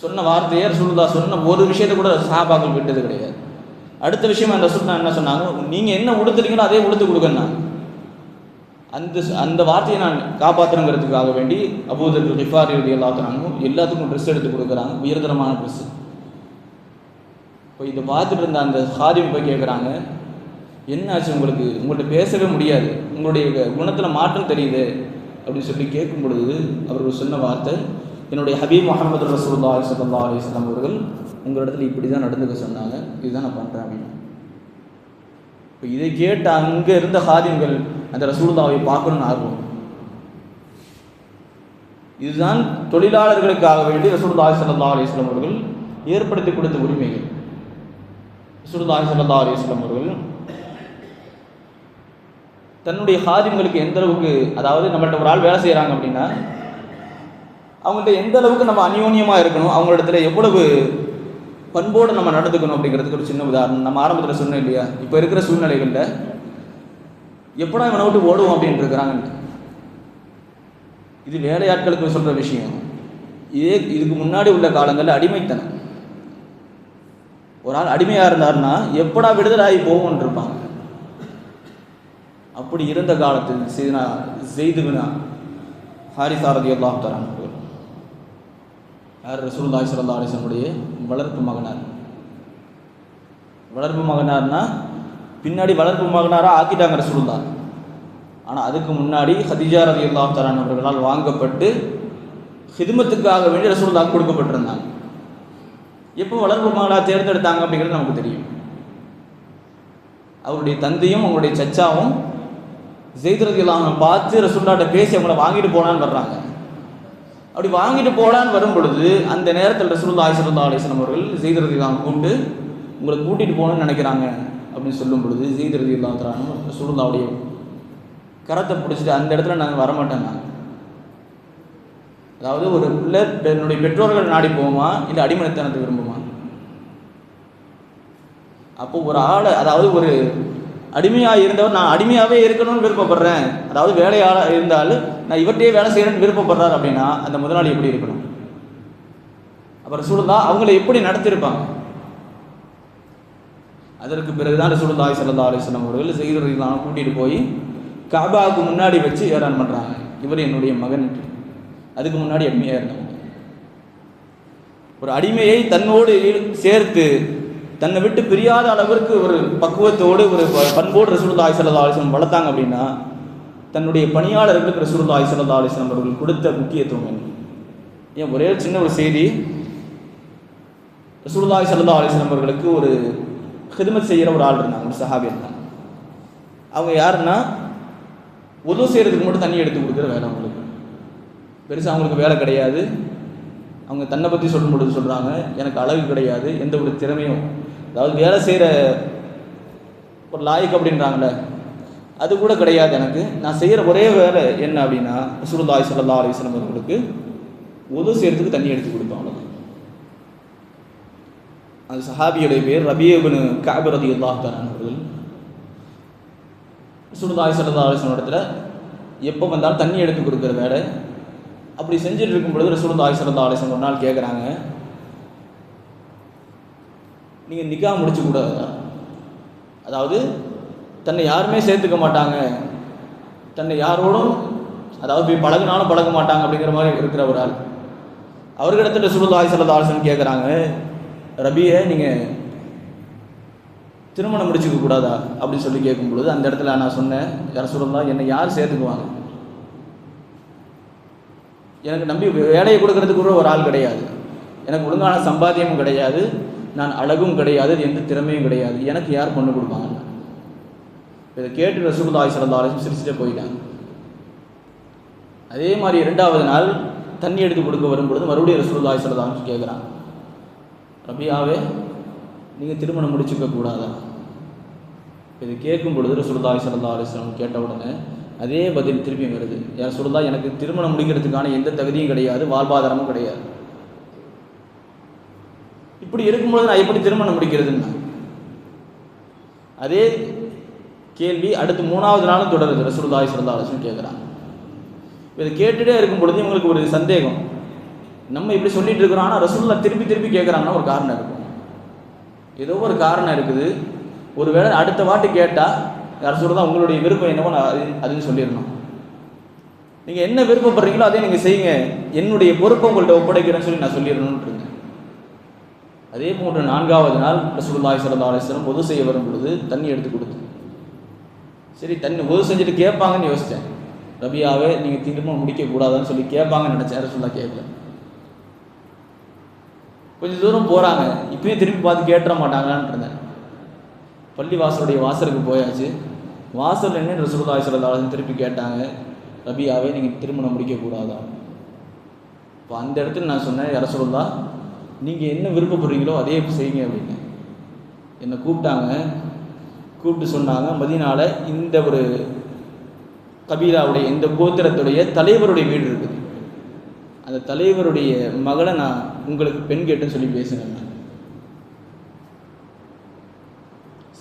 சொன்ன வார்த்தையே ரசூலுல்லாஹ் சொன்ன ஒரு விஷயத்தை கூட சஹாபாக்கள் விட்டது கிடையாது. அடுத்த விஷயம் அந்த ரசூலுல்லாஹ் என்ன சொன்னாங்க, நீங்கள் என்ன உடுத்துறீங்களோ அதே உடுத்து கொடுங்கண்ணா. அந்த வார்த்தையை நான் காப்பாற்றணுங்கிறதுக்காக வேண்டி அபூதர் கிஃபாரி ரலியல்லாஹு தஆலா எல்லாத்துக்கும் ட்ரெஸ் எடுத்து கொடுக்குறாங்க, உயர்தரமான ட்ரெஸ்ஸு. இப்போ இதை பார்த்துட்டு இருந்த அந்த ஹாதிம் போய் கேட்குறாங்க, என்ன ஆச்சு உங்கள்கிட்ட பேசவே முடியாது, உங்களுடைய குணத்தில் மாற்றம் தெரியுது அப்படின்னு சொல்லி கேட்கும் பொழுது அவர்கள் சொன்ன வார்த்தை, என்னுடைய ஹபீப் முஹம்மது ரசூலுல்லாஹி ஸல்லல்லாஹு அலைஹி வஸல்லம் அவர்கள் உங்களிடத்தில் இப்படி தான் நடந்துக்க சொன்னாங்க, இதுதான் நான் பண்ணுறேன் அப்படின்னு. இப்போ இதை கேட்ட அங்கே இருந்த ஹாதிம்கள் அந்த ரசூலுல்லாஹை பார்க்கணும்னு ஆர்வம். இதுதான் தொழிலாளர்களுக்காக வேண்டி ரசூலுல்லாஹி ஸல்லல்லாஹு அலைஹி வஸல்லம் அவர்கள் ஏற்படுத்தி கொடுத்த உரிமைகள். ரசூலுல்லாஹி ஸல்லல்லாஹு அலைஹி வஸல்லம் அவர்கள் தன்னுடைய ஹாதிம்களுக்கு எந்த அளவுக்கு, அதாவது நம்மள்ட்ட ஒரு ஆள் வேலை செய்கிறாங்க அப்படின்னா அவங்கள்ட்ட எந்த அளவுக்கு நம்ம அந்யோன்யமாக இருக்கணும், அவங்களிடத்துல எவ்வளவு பண்போடு நம்ம நடந்துக்கணும் அப்படிங்கிறதுக்கு ஒரு சின்ன உதாரணம். நம்ம ஆரம்பத்தில் சொன்னோம் இல்லையா, இப்போ இருக்கிற சூழ்நிலைகளில் எப்படா இவனை விட்டு ஓடுவோம் அப்படின்ட்டு இருக்கிறாங்க. இது வேலையாட்களுக்கு சொல்கிற விஷயம். இதுக்கு முன்னாடி உள்ள காலங்களில் அடிமைத்தனம். ஒரு ஆள் அடிமையாக இருந்தாருன்னா எப்படா விடுதலாகி போவோம்னு இருப்பாங்க. அப்படி இருந்த காலத்தில் ஸெய்து பின் ஹாரிஸா ரலியல்லாஹு தஆலா யார் ரசூலுல்லாஹி ஸல்லல்லாஹு அலைஹி வஸல்லம் வளர்ப்பு மகனார். வளர்ப்பு மகனார்னா பின்னாடி வளர்ப்பு மகனாராக ஆக்கிட்டாங்க ரசூலுல்லாஹ். ஆனால் அதுக்கு முன்னாடி ஹதீஜா ரலியல்லாஹு தஆலா அவர்களால் வாங்கப்பட்டு ஹிதுமத்துக்காக வேண்டி ரசூலுல்லாஹ் கொடுக்கப்பட்டிருந்தாங்க. எப்போ வளர்ப்பு மகனாக தேர்ந்தெடுத்தாங்க அப்படிங்கிறது நமக்கு தெரியும். அவருடைய தந்தையும் அவங்களுடைய சச்சாவும் ஸெய்த் ரலியல்லாஹு அன்ஹு பார்த்து ரசூலுல்லாஹ்ட்ட பேசி அவங்கள வாங்கிட்டு போனான்னு வர்றாங்க. அப்படி வாங்கிட்டு போகலான்னு வரும் பொழுது அந்த நேரத்தில் ரசூலுல்லாஹி ஸல்லல்லாஹு அலைஹி வஸல்லம் அவர்கள் ஸெய்த் ரலியல்லாஹு அன்ஹு கூப்பிட்டு உங்களை கூட்டிகிட்டு போகணும்னு நினைக்கிறாங்க அப்படின்னு சொல்லும் பொழுது ஸெய்த் ரலியல்லாஹு தஆலா ரசூலுல்லாஹ்வுடைய கரத்தை பிடிச்சிட்டு அந்த இடத்துல நாங்கள் வரமாட்டேன். அதாவது ஒரு பிள்ளை என்னுடைய பெற்றோர்கள் நாடி போகுமா இல்லை அடிமைத்தனத்தை விரும்புமா? அப்போ ஒரு ஆளை, அதாவது ஒரு அடிமையாக இருந்தவர் நான் அடிமையாகவே இருக்கணும்னு விருப்பப்படுறேன், அதாவது வேலையாளர் இருந்தாலும் நான் இவர்கிட்டயே வேலை செய்கிறேன்னு விருப்பப்படுறாரு அப்படின்னா அந்த முதலாளி எப்படி இருக்கணும்? அப்போ ரசூலுல்லாஹ் அவங்கள எப்படி நடத்திருப்பாங்க? அதற்கு பிறகுதான் ரசூலுல்லாஹி ஸல்லல்லாஹு அலைஹி வஸல்லம் அவர்கள் ஸையத் ரலியல்லாஹு கூட்டிகிட்டு போய் கஅபாவுக்கு முன்னாடி வச்சு ஏறான் பண்ணுறாங்க. இவர் என்னுடைய மகன். அதுக்கு முன்னாடி அடிமையாக இருந்தவங்க. ஒரு அடிமையை தன்னோடு சேர்த்து தன்னை விட்டு பிரியாத அளவிற்கு ஒரு பக்குவத்தோடு ஒரு பண்போடு ரசூலுல்லாஹி ஸல்லல்லாஹு அலைஹி வஸல்லம் வளர்த்தாங்க அப்படின்னா தன்னுடைய பணியாளர்களுக்கு ரசூலுல்லாஹி ஸல்லல்லாஹு அலைஹி வஸல்லம் அவர்கள் கொடுத்த முக்கியத்துவம் என்ன? ஏன் ஒரே சின்ன ஒரு செய்தி, ரசூலுல்லாஹி ஸல்லல்லாஹு அலைஹி வஸல்லம் அவர்களுக்கு ஒரு ஹிதமத் செய்கிற ஒரு ஆள் இருந்தாங்க, ஒரு சஹாபி இருந்தாங்க. அவங்க யாருன்னா உது செய்கிறதுக்கு மட்டும் தண்ணி எடுத்து கொடுக்குற வேலை. அவங்களுக்கு பெருசாக அவங்களுக்கு வேலை கிடையாது. அவங்க தன்னை பற்றி சொல்லும் பொழுது சொல்கிறாங்க, எனக்கு அழகு கிடையாது, எந்த ஒரு திறமையும், அதாவது வேலை செய்கிற ஒரு லாய்க்கு அப்படின்றாங்களே அது கூட கிடையாது எனக்கு. நான் செய்கிற ஒரே வேலை என்ன அப்படின்னா ரசூலுல்லாஹி ஸல்லல்லாஹு அலைஹி வஸல்லம் அவர்களுக்கு உது செய்கிறதுக்கு தண்ணி எடுத்து கொடுப்பேன். அவ்வளோ. அந்த சஹாபியுடைய பேர் ரபீ இப்னு கஅப் ரலியல்லாஹு தஆலா அவர்கள். ரசூலுல்லாஹி ஸல்லல்லாஹு அலைஹி வஸல்லம் இடத்துல எப்போ வந்தாலும் தண்ணி எடுத்து கொடுக்குற வேலை. அப்படி செஞ்சுட்டு இருக்கும் பொழுது ரசூலுல்லாஹி ஸல்லல்லாஹு அலைஹி வஸல்லம் ஒரு நாள் கேட்குறாங்க, நீங்கள் நிக்கா முடிச்சு கூடாதா? அதாவது தன்னை யாருமே சேர்த்துக்க மாட்டாங்க, தன்னை யாரோடும் அதாவது போய் பழகினாலும் பழக மாட்டாங்க அப்படிங்கிற மாதிரி இருக்கிற ஒரு ஆள். அவர்களிடத்தில் ரசூலுல்லாஹி ஸல்லல்லாஹு அலைஹி வஸல்லம் கேட்குறாங்க, ரபியை நீங்கள் திருமணம் முடிச்சுக்க கூடாதா அப்படின்னு சொல்லி கேட்கும் பொழுது அந்த இடத்துல நான் சொன்னேன், ரசூலுல்லாஹ் என்னை யார் சேர்த்துக்குவாங்க? எனக்கு நம்பி வேலையை கொடுக்கறதுக்கு கூட ஒரு ஆள் கிடையாது, எனக்கு ஒழுங்கான சம்பாத்தியமும் கிடையாது, நான் அழகும் கிடையாது, எந்த திறமையும் கிடையாது, எனக்கு யார் பொண்ணு கொடுப்பாங்க? இதை கேட்டு ரசூலுல்லாஹி ஸல்லல்லாஹு அலைஹி வஸல்லம் சிரிச்சுட்டே போயிட்டாங்க. அதே மாதிரி 2வது நாள் தண்ணி எடுத்து கொடுக்க வரும்பொழுது மறுபடியும் ரசூலுல்லாஹி ஸல்லல்லாஹு அலைஹி வஸல்லம் கேட்குறாங்க, ரபியாவே நீங்கள் திருமணம் முடிச்சுக்க கூடாதா? இது கேட்கும் பொழுது ரசூலுல்லாஹி ஸல்லல்லாஹு அலைஹி வஸல்லம் கேட்ட உடனே அதே பதில் திருப்பி வருது, யார் ரசூலுல்லாஹ் எனக்கு திருமணம் முடிக்கிறதுக்கான எந்த தகுதியும் கிடையாது, வாழ்வாதாரமும் கிடையாது. இப்படி இருக்கும்பொழுது நான் எப்படி திருமணம் முடிக்கிறதுன்னா அதே கேள்வி அடுத்து 3வது நாளும் தொடருது. ரசூலுல்லாஹி ஸல்லல்லாஹு அலைஹி வஸல்லம் கேட்குறாங்க. இதை கேட்டுகிட்டே இருக்கும் பொழுது இவங்களுக்கு ஒரு சந்தேகம், நம்ம இப்படி சொல்லிட்டு இருக்கிறோம், ஆனால் ரசூலுல்லாஹ் திருப்பி திருப்பி கேட்குறாங்கன்னா ஒரு காரணம் இருக்கும், ஏதோ ஒரு காரணம் இருக்குது. ஒருவேளை அடுத்த வாட்டி கேட்டால் ரசூலுல்லாஹ் உங்களுடைய விருப்பம் என்னவோ அதுன்னு சொல்லிடணும், நீங்கள் என்ன விருப்பப்படுறீங்களோ அதே நீங்கள் செய்யுங்க, என்னுடைய பொறுப்பை உங்கள்கிட்ட ஒப்படைக்கிறேன்னு சொல்லி நான் சொல்லிடணும்னு இருந்தேன். அதே போன்று 4வது நாள் ரசூலுல்லாஹி ஸல்லல்லாஹு அலைஹி வஸல்லம் உது செய்ய வரும் பொழுது தண்ணி எடுத்து கொடுத்து, சரி தண்ணி உது செஞ்சுட்டு கேட்பாங்கன்னு யோசித்தேன், ரபியாவே நீங்கள் திருமணம் முடிக்கக்கூடாதான்னு சொல்லி கேட்பாங்கன்னு நினச்சேன். ரசூலுல்லாஹ் கேட்கல. கொஞ்சம் தூரம் போகிறாங்க, இப்பயும் திரும்பி பார்த்து கேட்டுற மாட்டாங்களான்னு இருந்தேன். பள்ளி வாசலுடைய வாசலுக்கு போயாச்சு. வாசல் என்ன ரசூலுல்லாஹி ஸல்லல்லாஹு அலைஹி வஸல்லம் திருப்பி கேட்டாங்க, ரபியாவே நீங்கள் திருமணம் முடிக்கக்கூடாதா? இப்போ அந்த இடத்துல நான் சொன்னேன், யா ரசூலுல்லாஹ் நீங்கள் என்ன விருப்பப்படுறீங்களோ அதே செய்யுங்க அப்படின்னு. என்னை கூப்பிட்டாங்க, கூப்பிட்டு சொன்னாங்க, மதீனாவில் இந்த ஒரு கபீலாவுடைய இந்த கோத்திரத்துடைய தலைவருடைய வீடு இருக்குது, அந்த தலைவருடைய மகளை நான் உங்களுக்கு பெண் கேட்டுன்னு சொல்லி பேசுங்க.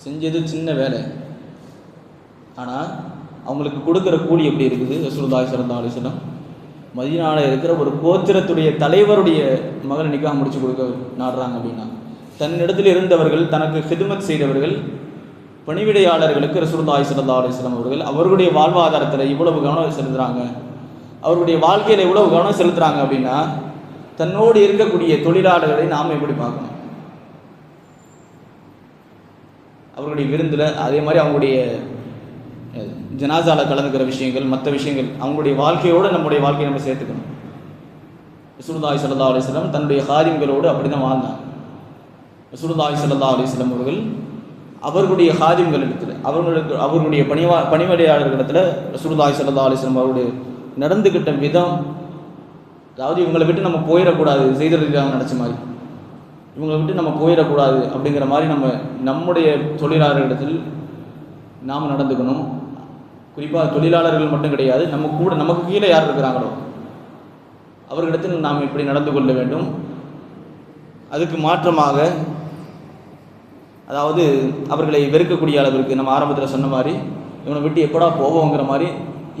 செஞ்சது சின்ன வேலை, ஆனால் அவங்களுக்கு கொடுக்குற கூலி எப்படி இருக்குது? ரசூலுல்லாஹி ஸல்லல்லாஹு அலைஹி வஸல்லம் மதீனாவில் இருக்கிற ஒரு கோத்திரத்துடைய தலைவருடைய மகளை நிக்காஹ் முடிச்சு கொடுக்க நாடுறாங்க அப்படின்னா தன்னிடத்தில் இருந்தவர்கள், தனக்கு ஹிதுமத் செய்தவர்கள், பணிவிடையாளர்களுக்கு ரசூலுல்லாஹி ஸல்லல்லாஹு அலைஹி வஸல்லம் அவர்கள் அவர்களுடைய வாழ்வாதாரத்தில் இவ்வளவு கவனம் செலுத்துகிறாங்க, அவருடைய வாழ்க்கையில் இவ்வளவு கவனம் செலுத்துகிறாங்க அப்படின்னா தன்னோடு இருக்கக்கூடிய தொழிலாளர்களை நாம் எப்படி பார்க்கணும்? அவர்களுடைய விருந்தில் அதே மாதிரி அவங்களுடைய ஜனாசாவில் கலந்துக்கிற விஷயங்கள், மற்ற விஷயங்கள், அவங்களுடைய வாழ்க்கையோடு நம்முடைய வாழ்க்கையை நம்ம சேர்த்துக்கணும். ரசூலுல்லாஹி ஸல்லல்லாஹு அலைஹி வஸல்லம் தன்னுடைய ஹாதிம்களோடு அப்படி தான் வாழ்ந்தாங்க. ரசூலுல்லாஹி ஸல்லல்லாஹு அலைஹி வஸல்லம் அவர்கள் அவர்களுடைய ஹாதிம்கள் இடத்துல, அவர்களுடைய பணிவிடையாளர்களிடத்தில் ரசூலுல்லாஹி ஸல்லல்லாஹு அலைஹி வஸல்லம் அவருடைய நடந்துக்கிட்ட விதம், அதாவது இவங்களை விட்டு நம்ம போயிடக்கூடாது, செய்ததாக நினச்ச மாதிரி இவங்களை விட்டு நம்ம போயிடக்கூடாது அப்படிங்கிற மாதிரி நம்முடைய தொழிலாளர்களிடத்தில் நாம் நடந்துக்கணும். குறிப்பாக தொழிலாளர்கள் மட்டும் கிடையாது, நமக்கு கீழே யார் இருக்கிறாங்களோ அவர்களிடத்தில் நாம் இப்படி நடந்து கொள்ள வேண்டும். அதுக்கு மாற்றமாக அதாவது அவர்களை வெறுக்கக்கூடிய அளவிற்கு நம்ம ஆரம்பத்தில் சொன்ன மாதிரி இவனை விட்டு எப்படா போவோங்கிற மாதிரி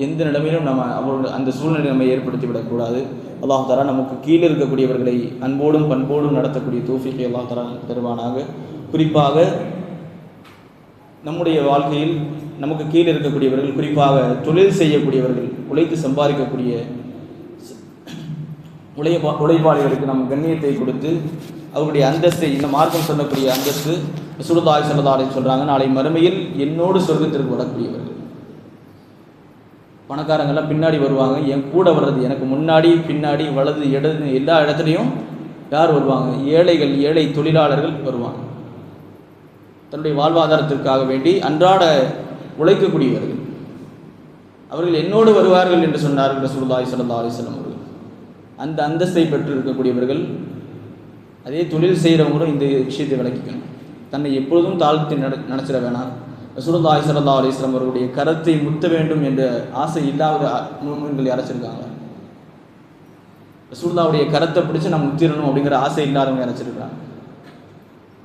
எந்த நிலைமையிலும் நம்ம அவரோட அந்த சூழ்நிலை நம்ம ஏற்படுத்தி விடக்கூடாது. அல்லாஹ் தஆலா நமக்கு கீழே இருக்கக்கூடியவர்களை அன்போடும் பண்போடும் நடத்தக்கூடிய தௌஃபீக்கை அல்லாஹ் தஆலா தருவானாக. குறிப்பாக நம்முடைய வாழ்க்கையில் நமக்கு கீழே இருக்கக்கூடியவர்கள், குறிப்பாக தொழில் செய்யக்கூடியவர்கள், உழைத்து சம்பாதிக்கக்கூடிய உழைப்பாளிகளுக்கு நம் கண்ணியத்தை கொடுத்து அவருடைய அந்தஸ்தை, இந்த மார்க்கம் சொல்லக்கூடிய அந்தஸ்து ரசூலுல்லாஹி ஸல்லல்லாஹு அலைஹி சொல்கிறாங்க, நாளை மறுமையில் என்னோடு சொர்க்கத்திற்கு வரக்கூடியவர்கள். பணக்காரங்கள்லாம் பின்னாடி வருவாங்க, என் கூட வர்றது, எனக்கு முன்னாடி பின்னாடி வலது இடது எல்லா இடத்துலையும் யார் வருவாங்க? ஏழைகள், ஏழை தொழிலாளர்கள் வருவாங்க. தன்னுடைய வாழ்வாதாரத்திற்காக வேண்டி அன்றாட உழைக்கக்கூடியவர்கள், அவர்கள் என்னோடு வருவார்கள் என்று சொன்னார்கள் ரசூலுல்லாஹி ஸல்லல்லாஹு அலைஹி வஸல்லம் அவர்கள். அந்த அந்தஸ்தை பெற்று இருக்கக்கூடியவர்கள். அதே தொழில் செய்கிறவங்களும் இந்த விஷயத்தை விளக்கிக்கணும். தன்னை எப்பொழுதும் தாழ்த்தி நினச்சிட வேணாம். ரசூலுல்லாஹி ஸல்லல்லாஹு அலைஹி வஸல்லம் அவர்களுடைய கரத்தை முத்த வேண்டும் என்ற ஆசை இல்லாத முஸ்லிம்கள் யாராச்சிருக்காங்க? ரசூலுல்லாஹுடைய கரத்தை பிடிச்சி நம்ம முத்திரணும் அப்படிங்கிற ஆசை இல்லாதவங்க யாராச்சிருக்கிறாங்க.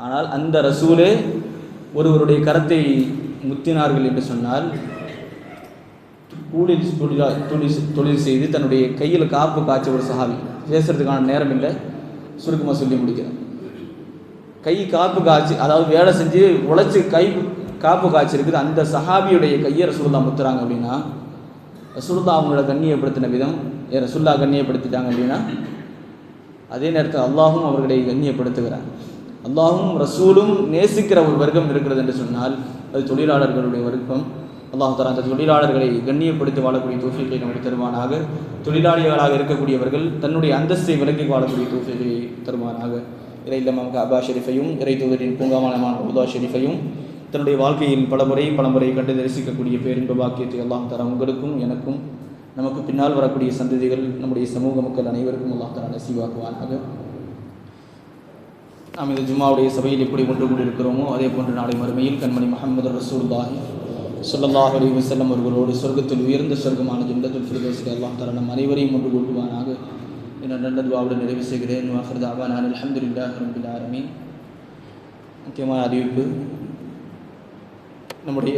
ஆனால் அந்த ரசூலே ஒருவருடைய கரத்தை முத்தினார்கள் என்று சொன்னால், தொழில் செய்து தன்னுடைய கையில் காப்பு காய்ச்ச ஒரு சஹாபி, பேசுறதுக்கான நேரம் இல்லை, சுருக்கமாக சொல்லி முடிக்கிறேன். கை காப்பு காய்ச்சி, அதாவது வேலை செஞ்சு உழைச்சி கை காப்பு காய்ச்சிருக்குது, அந்த சஹாபியுடைய கையை ரசூலுல்லாஹ் முத்துறாங்க அப்படின்னா, ரசூலுல்லாஹ் அவங்களோட கண்ணியப்படுத்தின விதம் ரசூலுல்லாஹ் கண்ணியப்படுத்திட்டாங்க அப்படின்னா, அதே நேரத்தில் அல்லாஹும் அவர்களை கண்ணியப்படுத்துகிறார். அல்லாஹும் ரசூலும் நேசிக்கிற ஒரு வர்க்கம் இருக்கிறது என்று சொன்னால் அது தொழிலாளர்களுடைய வர்க்கம். அல்லாஹ் தஆலா அந்த தொழிலாளர்களை கண்ணியப்படுத்தி வாழக்கூடிய தௌஃபீக்கை நமக்கு தருவானாக. தொழிலாளிகளாக இருக்கக்கூடியவர்கள் தன்னுடைய அந்தஸ்தை விலக்கி வாழக்கூடிய தௌஃபீக்கை தருவானாக. இறை இல்லம் கஅபா ஷெரீஃபையும், இறை தூதரின் பூங்காவனமான ரௌதா ஷெரீஃபையும் தன்னுடைய வாழ்க்கையில் பலமுறை கண்டு தரிசிக்கக்கூடிய பேரின்ப பாக்கியத்தை அல்லாஹ் தஆலா உங்களுக்கும் எனக்கும் நமக்கு பின்னால் வரக்கூடிய சந்ததிகள், நம்முடைய சமூக மக்கள் அனைவருக்கும் அல்லாஹ் தஆலா நசீவாக்குவானாக. நாம் இந்த ஜும்மாவுடைய சபையில் எப்படி ஒன்று கொண்டிருக்கிறோமோ அதே போன்று நாளை மறுமையில் கண்மணி முஹம்மது ரசூலுல்லாஹி ஸல்லல்லாஹு அலைஹி வஸல்லம் அவர்களோடு சொர்க்கத்தில் உயர்ந்த சொர்க்கமான ஜன்னத்துல் ஃபிர்தௌஸில் அல்லாஹ் தஆலா நம் அனைவரையும் ஒன்று கூட்டுவானாக. என்ற நல்ல துஆவுடன் நிறைவு செய்கிறேன். வாஹிர் தஅவானா அல்ஹம்துலில்லாஹி ரப்பில் ஆலமீன். முக்கியமான அறிவிப்பு, நம்முடைய